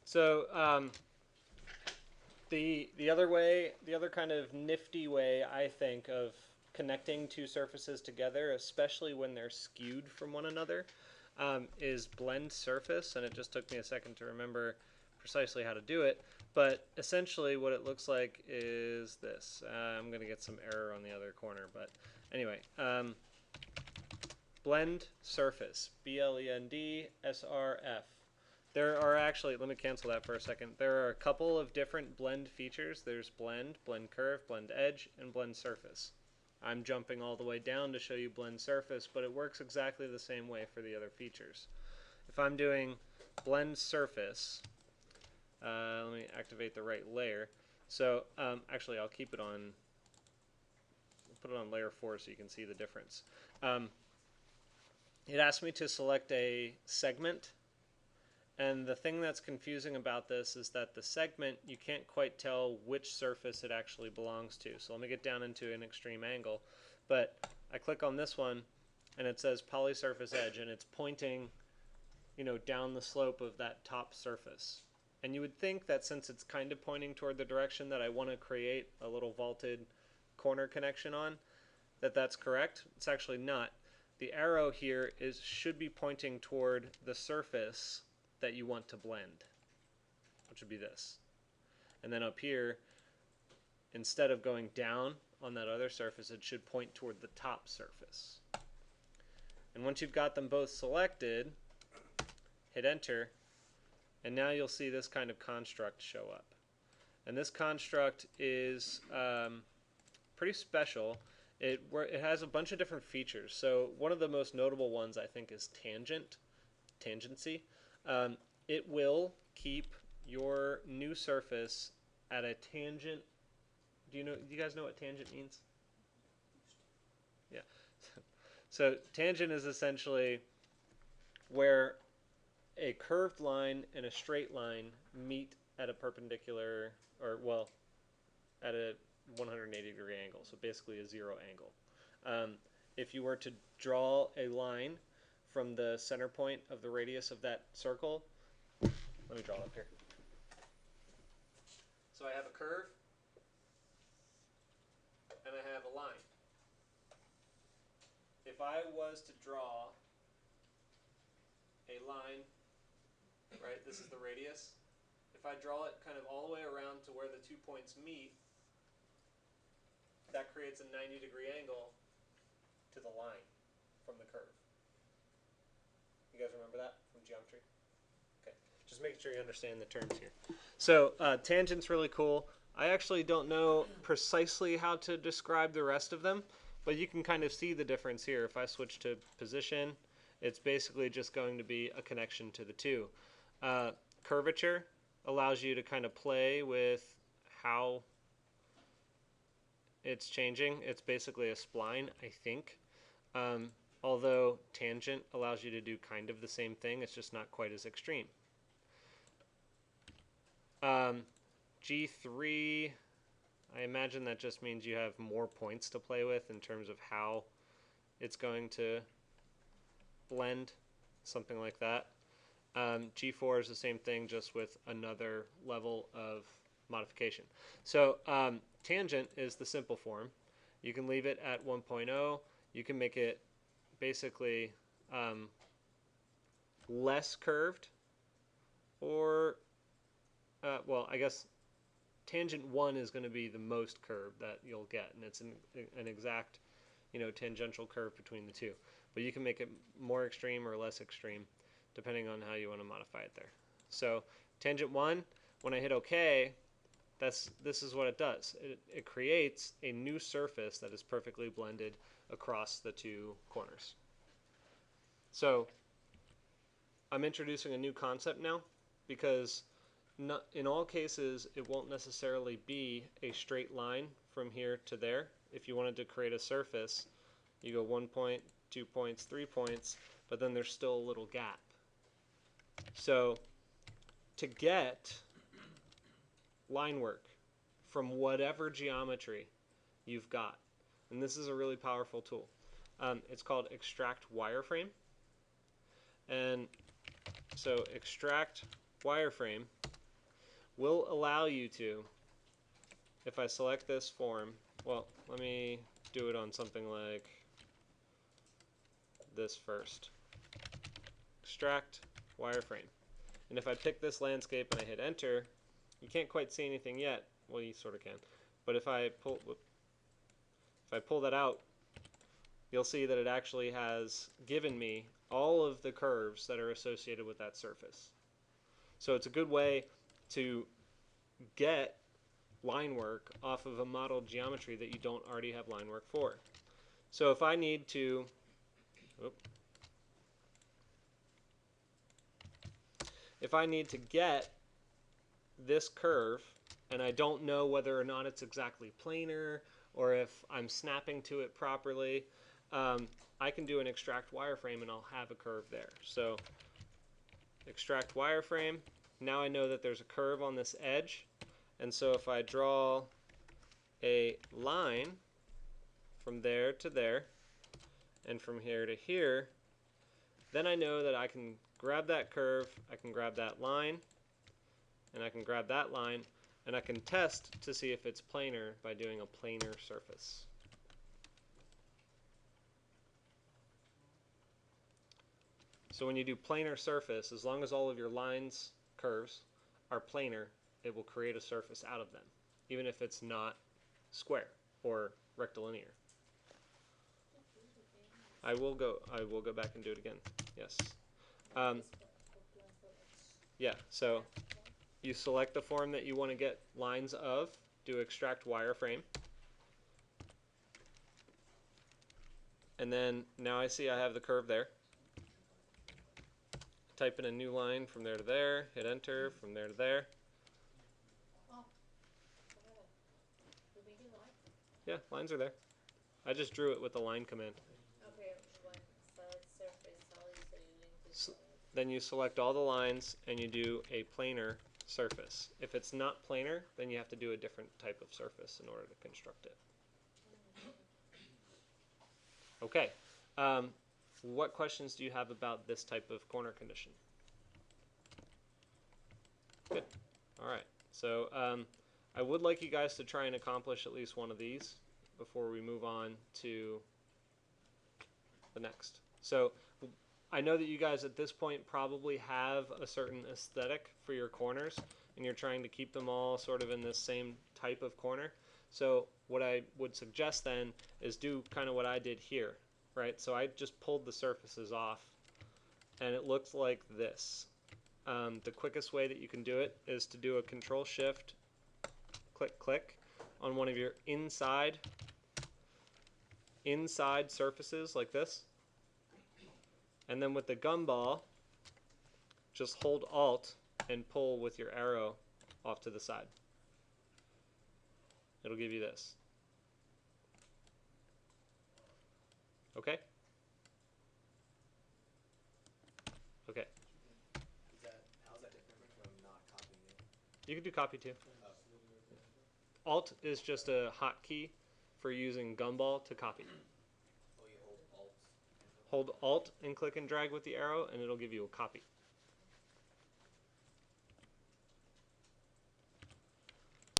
So the other kind of nifty way I think of connecting two surfaces together, especially when they're skewed from one another, is BlendSrf, and it just took me a second to remember precisely how to do it. But essentially, what it looks like is this. I'm going to get some error on the other corner, but anyway. BlendSrf, BlendSrf. There are actually, let me cancel that for a second. There are a couple of different blend features. There's blend, blend curve, blend edge, and blend surface. I'm jumping all the way down to show you blend surface, but it works exactly the same way for the other features. If I'm doing blend surface, let me activate the right layer. So actually, I'll keep it on. Put it on layer 4 so you can see the difference. It asks me to select a segment. And the thing that's confusing about this is that the segment, you can't quite tell which surface it actually belongs to. So let me get down into an extreme angle. But I click on this one, and it says polysurface edge, and it's pointing, down the slope of that top surface. And you would think that since it's kind of pointing toward the direction that I want to create a little vaulted corner connection on, that's correct. It's actually not. The arrow here should be pointing toward the surface that you want to blend, which would be this. And then up here, instead of going down on that other surface, it should point toward the top surface. And once you've got them both selected, hit enter, and now you'll see this kind of construct show up. And this construct is pretty special. It has a bunch of different features. So one of the most notable ones I think is Tangency. It will keep your new surface at a tangent. Do you guys know what tangent means? Yeah. So tangent is essentially where a curved line and a straight line meet at a perpendicular, or well, at a 180-degree angle. So basically a zero angle. If you were to draw a line from the center point of the radius of that circle, let me draw it up here. So I have a curve, and I have a line. If I was to draw a line, right, this is the radius. If I draw it kind of all the way around to where the 2 points meet, that creates a 90-degree angle to the line from the curve. You guys remember that from geometry? Okay, just making sure you understand the terms here. So tangent's really cool. I actually don't know precisely how to describe the rest of them, but you can kind of see the difference here. If I switch to position, it's basically just going to be a connection to the two. Curvature allows you to kind of play with how it's changing. It's basically a spline, I think. Although tangent allows you to do kind of the same thing, it's just not quite as extreme. G3, I imagine that just means you have more points to play with in terms of how it's going to blend, something like that. G4 is the same thing, just with another level of modification. So tangent is the simple form. You can leave it at 1.0. You can make it basically less curved, or well, I guess tangent 1 is going to be the most curved that you'll get, and it's an exact, tangential curve between the two. But you can make it more extreme or less extreme, depending on how you want to modify it there. So tangent 1, when I hit OK, this is what it does. It creates a new surface that is perfectly blended across the two corners. So I'm introducing a new concept now, because in all cases it won't necessarily be a straight line from here to there. If you wanted to create a surface, you go 1 point, 2 points, 3 points, but then there's still a little gap. So to get line work from whatever geometry you've got, and this is a really powerful tool. It's called Extract Wireframe. And so Extract Wireframe will allow you to, if I select this form, well, let me do it on something like this first. Extract wireframe. And if I pick this landscape and I hit enter, you can't quite see anything yet. Well, you sort of can. But if I pull that out, you'll see that it actually has given me all of the curves that are associated with that surface. So it's a good way to get line work off of a model geometry that you don't already have line work for. So if I need to, get this curve and I don't know whether or not it's exactly planar or if I'm snapping to it properly, I can do an extract wireframe and I'll have a curve there. So extract wireframe. Now I know that there's a curve on this edge, and so if I draw a line from there to there and from here to here, then I know that I can grab that curve, I can grab that line, and I can grab that line, and I can test to see if it's planar by doing a planar surface. So when you do planar surface, as long as all of your lines, curves, are planar, it will create a surface out of them, even if it's not square or rectilinear. I will go back and do it again. Yes. Yeah, so you select the form that you want to get lines of, do extract wireframe, and then now I see I have the curve there. Type in a new line from there to there, hit enter, from there to there. Yeah, lines are there. I just drew it with the line command. Okay, when select surface, solid, so you link to solid. Then you select all the lines and you do a planar surface. If it's not planar, then you have to do a different type of surface in order to construct it. Okay. What questions do you have about this type of corner condition? Good. All right. So I would like you guys to try and accomplish at least one of these before we move on to the next. So I know that you guys at this point probably have a certain aesthetic for your corners, and you're trying to keep them all sort of in this same type of corner. So what I would suggest then is do kind of what I did here, right? So I just pulled the surfaces off, and it looks like this. The quickest way that you can do it is to do a Control-Shift, click on one of your inside surfaces like this. And then with the gumball, just hold Alt and pull with your arrow off to the side. It'll give you this. Okay? Okay. How's that different from not copying it? You can do copy too. Alt is just a hotkey for using gumball to copy. Oh, you hold Alt. Hold Alt and click and drag with the arrow, and it'll give you a copy.